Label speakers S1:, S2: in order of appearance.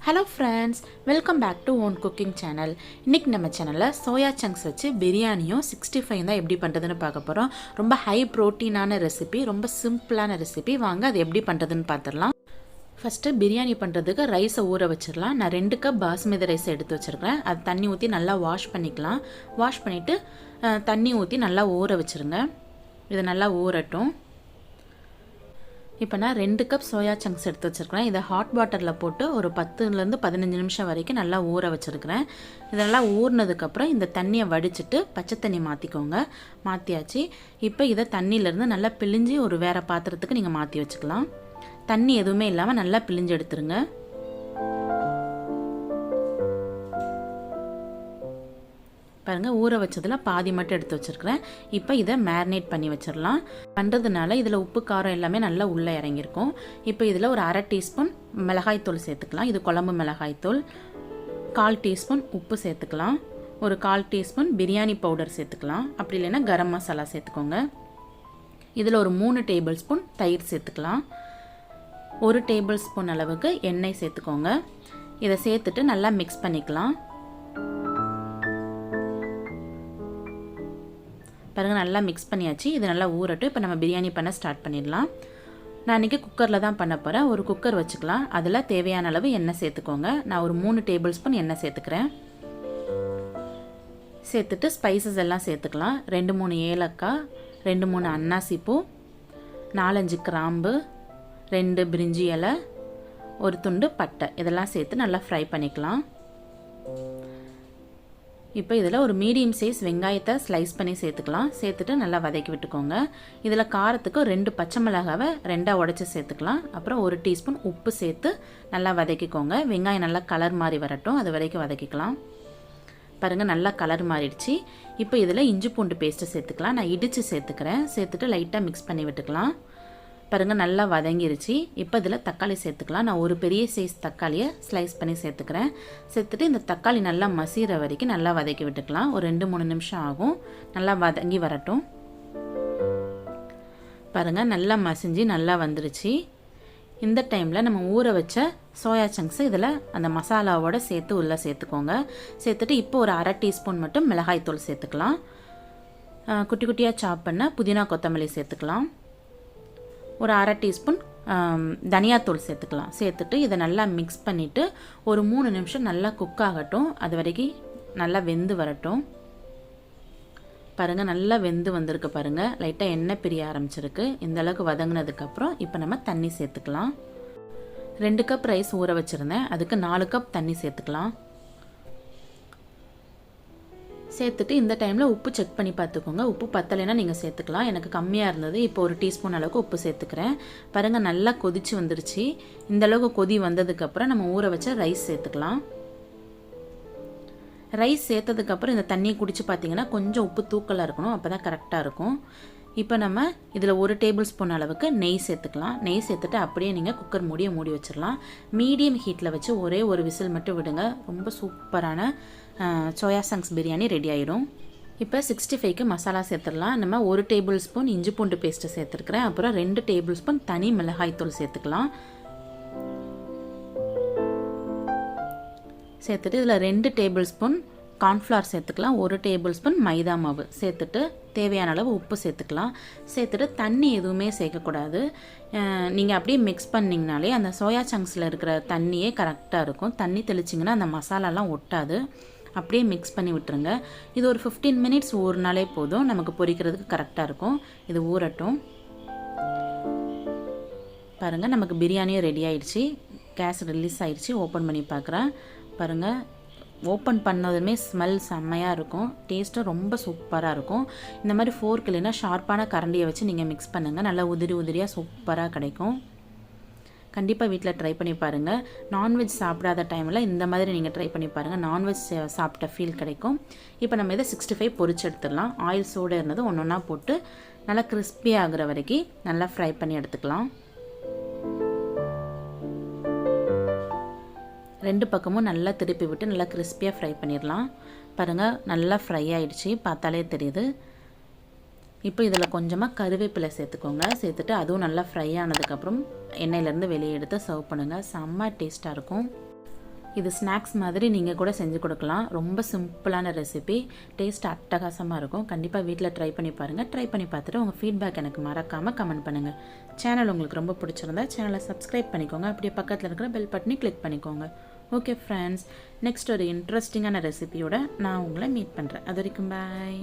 S1: Hello friends, welcome back to Own Cooking Channel. இன்னைக்கு நம்ம சேனல்ல சோயா சங்க்ஸ் வச்சு பிரியாணியும் 65 தான் எப்படி பண்றதுன்னு பார்க்க போறோம். ரொம்ப ஹை புரோட்டீனான ரெசிபி, ரொம்ப சிம்பிளான ரெசிபி. வாங்க அது எப்படி பண்றதுன்னு பார்த்துடலாம். ஃபர்ஸ்ட் பிரியாணி பண்றதுக்கு ரைஸை ஊற வச்சிடலாம். நான் 2 கப் பாஸ்மதி ரைஸ் எடுத்து வச்சிருக்கேன். அது தண்ணி ஊற்றி நல்லா வாஷ் பண்ணிக்கலாம். வாஷ் பண்ணிட்டு தண்ணி ஊற்றி நல்லா ஊற வச்சிருங்க. இது நல்லா ஊறட்டும். இப்போ நான் 2 கப் சோயா சங்க்ஸ் எடுத்து வச்சுருக்கிறேன். இதை ஹாட் வாட்டரில் போட்டு ஒரு 10லேருந்து 15 நிமிஷம் வரைக்கும் நல்லா ஊற வச்சுருக்கிறேன். இதெல்லாம் ஊறினதுக்கப்புறம் இந்த தண்ணியை வடிச்சிட்டு பச்சை தண்ணி மாற்றிக்கோங்க. மாற்றியாச்சு. இப்போ இதை தண்ணியிலேருந்து நல்லா பிழிஞ்சு ஒரு வேறு பாத்திரத்துக்கு நீங்கள் மாற்றி வச்சுக்கலாம். தண்ணி எதுவுமே இல்லாமல் நல்லா பிழிஞ்சு எடுத்துருங்க. பாருங்கள், ஊற வச்சதில் பாதி மட்டும் எடுத்து வச்சுருக்கிறேன். இப்போ இதை மேரினேட் பண்ணி வச்சிடலாம். பண்ணுறதுனால இதில் உப்பு காரம் எல்லாமே நல்லா உள்ளே இறங்கியிருக்கும். இப்போ இதில் ஒரு 1/2 டீஸ்பூன் மிளகாய்த்தூள் சேர்த்துக்கலாம். இது குழம்பு மிளகாய்த்தூள். 1/4 டீஸ்பூன் உப்பு சேர்த்துக்கலாம். ஒரு 1/4 டீஸ்பூன் பிரியாணி பவுடர் சேர்த்துக்கலாம். அப்படி இல்லைன்னா கரம் மசாலா சேர்த்துக்கோங்க. இதில் ஒரு 3 டேபிள் ஸ்பூன் தயிர் சேர்த்துக்கலாம். 1 டேபிள் ஸ்பூன் அளவுக்கு எண்ணெய் சேர்த்துக்கோங்க. இதை சேர்த்துட்டு நல்லா மிக்ஸ் பண்ணிக்கலாம். பாருங்கள், நல்லா மிக்ஸ் பண்ணியாச்சு. இது நல்லா ஊறட்டும். இப்போ நம்ம பிரியாணி பண்ண ஸ்டார்ட் பண்ணிடலாம். நான் இன்றைக்கி குக்கரில் தான் பண்ண போகிறேன். ஒரு குக்கர் வச்சுக்கலாம். அதில் தேவையான அளவு எண்ணெய் சேர்த்துக்கோங்க. நான் ஒரு 3 டேபிள் ஸ்பூன் எண்ணெய் சேர்த்துக்கிறேன். சேர்த்துட்டு ஸ்பைசஸ் எல்லாம் சேர்த்துக்கலாம். 2-3 ஏலக்காய், 2-3 அன்னாசிப்பூ, 4-5 கிராம்பு, 2 பிரிஞ்சி இலை, ஒரு துண்டு பட்டை, இதெல்லாம் சேர்த்து நல்லா ஃப்ரை பண்ணிக்கலாம். இப்போ இதில் ஒரு மீடியம் சைஸ் வெங்காயத்தை ஸ்லைஸ் பண்ணி சேர்த்துக்கலாம். சேர்த்துட்டு நல்லா வதக்கி விட்டுக்கோங்க. இதில் காரத்துக்கு 2 பச்சை மிளகாவை 2ஆக உடச்சி சேர்த்துக்கலாம். அப்புறம் 1 டீஸ்பூன் உப்பு சேர்த்து நல்லா வதக்கிக்கோங்க. வெங்காயம் நல்லா கலர் மாதிரி வரட்டும், அது வரைக்கும் வதக்கிக்கலாம். பாருங்கள், நல்லா கலர் மாறிடுச்சு. இப்போ இதில் இஞ்சி பூண்டு பேஸ்ட்டு சேர்த்துக்கலாம். நான் இடித்து சேர்த்துக்கிறேன். சேர்த்துட்டு லைட்டாக மிக்ஸ் பண்ணி விட்டுக்கலாம். பாருங்கள், நல்லா வதங்கிருச்சு. இப்போ இதில் தக்காளி சேர்த்துக்கலாம். நான் ஒரு பெரிய சைஸ் தக்காளியை ஸ்லைஸ் பண்ணி சேர்த்துக்கிறேன். சேர்த்துட்டு இந்த தக்காளி நல்லா மசிகிற வரைக்கும் நல்லா வதக்கி விட்டுக்கலாம். ஒரு 2-3 நிமிஷம் ஆகும். நல்லா வதங்கி வரட்டும். பாருங்கள், நல்லா மசிஞ்சு நல்லா வந்துருச்சு. இந்த டைமில் நம்ம ஊற வச்ச சோயா சங்க்ஸ் இதில் அந்த மசாலாவோடு சேர்த்து உள்ளே சேர்த்துக்கோங்க. சேர்த்துட்டு இப்போ ஒரு 1/2 டீஸ்பூன் மட்டும் மிளகாய்த்தூள் சேர்த்துக்கலாம். குட்டி குட்டியாக சாப் பண்ண புதினா கொத்தமல்லி சேர்த்துக்கலாம். ஒரு 1/2 டீஸ்பூன் தனியாத்தூள் சேர்த்துக்கலாம். சேர்த்துட்டு இதை நல்லா மிக்ஸ் பண்ணிவிட்டு ஒரு 3 நிமிஷம் நல்லா குக் ஆகட்டும். அது வரைக்கும் நல்லா வெந்து வரட்டும். பாருங்கள், நல்லா வெந்து வந்திருக்கு. பாருங்கள், லைட்டாக எண்ணெய் பிரிய ஆரம்பிச்சிருக்கு. இந்த அளவுக்கு வதங்கினதுக்கப்புறம் இப்போ நம்ம தண்ணி சேர்த்துக்கலாம். 2 கப் ரைஸ் ஊற வச்சுருந்தேன். அதுக்கு 4 கப் தண்ணி சேர்த்துக்கலாம். சேர்த்துட்டு இந்த டைமில் உப்பு செக் பண்ணி பார்த்துக்கோங்க. உப்பு பத்தலைன்னா நீங்கள் சேர்த்துக்கலாம். எனக்கு கம்மியாக இருந்தது. இப்போ 1 டீஸ்பூன் அளவுக்கு உப்பு சேர்த்துக்கிறேன். பாருங்கள், நல்லா கொதிச்சு வந்துருச்சு. இந்த அளவுக்கு கொதி வந்ததுக்கப்புறம் நம்ம ஊற வச்ச ரைஸ் சேர்த்துக்கலாம். ரைஸ் சேர்த்ததுக்கப்புறம் இந்த தண்ணியை குடிச்சு பார்த்தீங்கன்னா கொஞ்சம் உப்பு தூக்கலாக இருக்கணும். அப்போ தான் கரெக்டாக இருக்கும். இப்போ நம்ம இதில் 1 டேபிள் ஸ்பூன் அளவுக்கு நெய் சேர்த்துக்கலாம். நெய் சேர்த்துட்டு அப்படியே நீங்கள் குக்கர் மூடி வச்சிடலாம். மீடியம் ஹீட்டில் வச்சு ஒரே ஒரு விசில் மட்டும் விடுங்க. ரொம்ப சூப்பரான சோயா சங்க்ஸ் பிரியாணி ரெடி ஆயிடும். இப்போ 65க்கு மசாலா சேர்த்துடலாம். நம்ம 1 டேபிள் ஸ்பூன் இஞ்சி பூண்டு பேஸ்ட்டு சேர்த்துருக்குறேன். அப்புறம் 2 டேபிள் ஸ்பூன் தனி மிளகாய்த்தூள் சேர்த்துக்கலாம். சேர்த்துட்டு இதில் 2 டேபிள் ஸ்பூன் கார்ன்ஃப்ளவர் சேர்த்துக்கலாம். 1 டேபிள் ஸ்பூன் மைதா மாவு சேர்த்துட்டு தேவையான அளவு உப்பு சேர்த்துக்கலாம். சேர்த்துட்டு தண்ணி எதுவுமே சேர்க்கக்கூடாது. நீங்கள் அப்படியே மிக்ஸ் பண்ணிங்கனாலே அந்த சோயா சங்க்ஸில் இருக்கிற தண்ணியே கரெக்டாக இருக்கும். தண்ணி தெளிச்சிங்கன்னா அந்த மசாலாலாம் ஒட்டாது. அப்படியே மிக்ஸ் பண்ணி விட்டுருங்க. இது ஒரு 15 மினிட்ஸ் ஊறினாலே போதும். நமக்கு பொரிக்கிறதுக்கு கரெக்டாக இருக்கும். இது ஊறட்டும். பாருங்கள், நமக்கு பிரியாணியும் ரெடி ஆயிடுச்சு. கேஸ் ரிலீஸ் ஆயிடுச்சு. ஓப்பன் பண்ணி பார்க்குறேன். பாருங்கள், ஓப்பன் பண்ணதுமே ஸ்மெல் செம்மையாக இருக்கும். டேஸ்ட்டும் ரொம்ப சூப்பராக இருக்கும். இந்த மாதிரி ஃபோர்க் இல்லைன்னா ஷார்ப்பான கரண்டியை வச்சு நீங்கள் மிக்ஸ் பண்ணுங்கள். நல்லா உதிரியாக சூப்பராக கிடைக்கும். கண்டிப்பாக வீட்டில் ட்ரை பண்ணி பாருங்கள். நான்வெஜ் சாப்பிடாத டைமில் இந்த மாதிரி நீங்கள் ட்ரை பண்ணி பாருங்கள். நான்வெஜ் சாப்பிட்ட ஃபீல் கிடைக்கும். இப்போ நம்ம இதை 65 பொரிச்சு எடுத்துடலாம். ஆயில் சூடாக இருந்தது ஒன்றா போட்டு நல்லா கிறிஸ்பி ஆகிற வரைக்கும் நல்லா ஃப்ரை பண்ணி எடுத்துக்கலாம். 2 பக்கமும் நல்லா திருப்பி விட்டு நல்லா கிறிஸ்பியாக ஃப்ரை பண்ணிடலாம். பாருங்கள், நல்லா ஃப்ரை ஆகிடுச்சு. பார்த்தாலே தெரியுது. இப்போ இதில் கொஞ்சமாக கருவேப்பிலை சேர்த்துக்கோங்க. சேர்த்துட்டு அதுவும் நல்லா ஃப்ரை ஆனதுக்கப்புறம் எண்ணெயிலேருந்து வெளியே எடுத்து சர்வ் பண்ணுங்கள். செம்ம டேஸ்ட்டாக இருக்கும். இது ஸ்நாக்ஸ் மாதிரி நீங்கள் கூட செஞ்சு கொடுக்கலாம். ரொம்ப சிம்பிளான ரெசிபி, டேஸ்ட் அட்டகாசமாக இருக்கும். கண்டிப்பாக வீட்டில் ட்ரை பண்ணி பாருங்கள். ட்ரை பண்ணி பார்த்துட்டு உங்கள் ஃபீட்பேக் எனக்கு மறக்காமல் கமெண்ட் பண்ணுங்கள். சேனல் உங்களுக்கு ரொம்ப பிடிச்சிருந்தா சேனலை சப்ஸ்கிரைப் பண்ணிக்கோங்க. அப்படியே பக்கத்தில் இருக்கிற பெல் பட்டனை கிளிக் பண்ணிக்கோங்க. ஓகே ஃப்ரெண்ட்ஸ், நெக்ஸ்ட் ஒரு இன்ட்ரெஸ்டிங்கான ரெசிபியோட நான் உங்களை மீட் பண்ணுறேன். அது வரைக்கும் பாய்.